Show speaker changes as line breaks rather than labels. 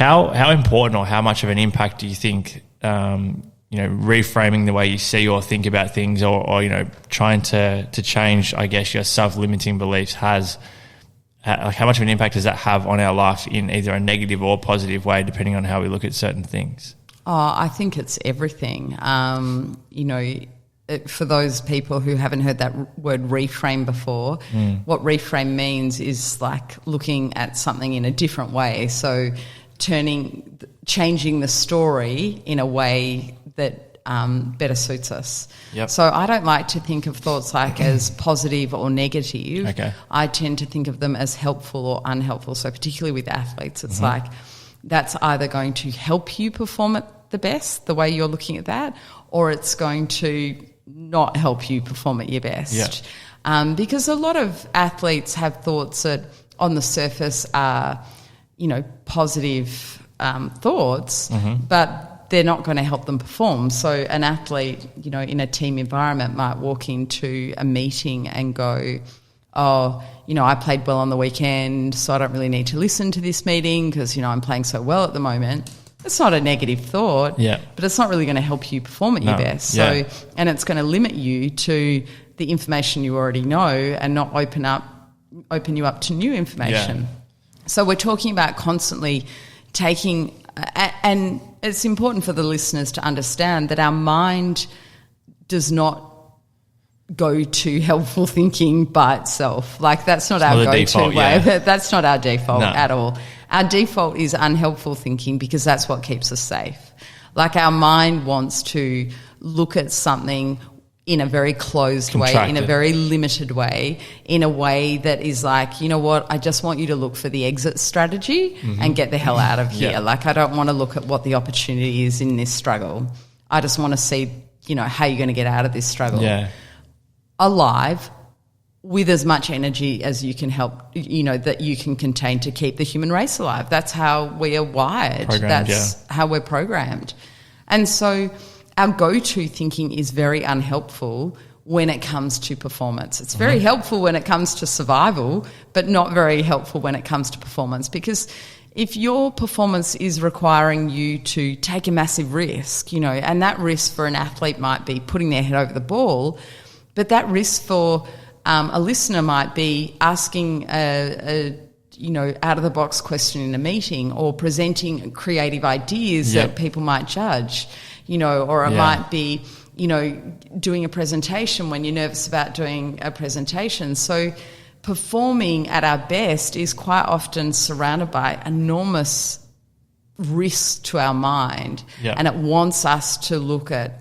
How important or how much of an impact do you think, reframing the way you see or think about things, or trying to change, I guess, your self-limiting beliefs has? How much of an impact does that have on our life in either a negative or positive way, depending on how we look at certain things?
Oh, I think it's everything. For those people who haven't heard that word reframe before, what reframe means is like looking at something in a different way. So changing the story in a way that better suits us.
Yep.
So I don't like to think of thoughts like as positive or negative.
Okay.
I tend to think of them as helpful or unhelpful. So particularly with athletes, it's like that's either going to help you perform at the best, the way you're looking at that, or it's going to not help you perform at your best.
Yeah.
Because a lot of athletes have thoughts that on the surface are, positive thoughts, but they're not going to help them perform. So an athlete, in a team environment might walk into a meeting and go, I played well on the weekend, so I don't really need to listen to this meeting because, I'm playing so well at the moment. It's not a negative thought, but it's not really going to help you perform at your best.
Yeah.
So, and it's going to limit you to the information you already know and not open you up to new information.
Yeah.
So we're talking about constantly taking, and it's important for the listeners to understand that our mind does not go to helpful thinking by itself. Like that's not our go-to way.
Yeah.
That's not our default at all. Our default is unhelpful thinking because that's what keeps us safe. Like our mind wants to look at something in a very closed way, in a very limited way, in a way that is like, you know what, I just want you to look for the exit strategy and get the hell out of here.
Yeah.
Like I don't want to look at what the opportunity is in this struggle. I just want to see, how you're going to get out of this struggle.
Yeah.
Alive with as much energy as you can help, that you can contain to keep the human race alive. That's how we are wired. That's how we're programmed. And so our go-to thinking is very unhelpful when it comes to performance. It's very helpful when it comes to survival, but not very helpful when it comes to performance, because if your performance is requiring you to take a massive risk, and that risk for an athlete might be putting their head over the ball, but that risk for a listener might be asking a out-of-the-box question in a meeting or presenting creative ideas that people might judge, or it might be, doing a presentation when you're nervous about doing a presentation. So performing at our best is quite often surrounded by enormous risk to our mind, and it wants us to look at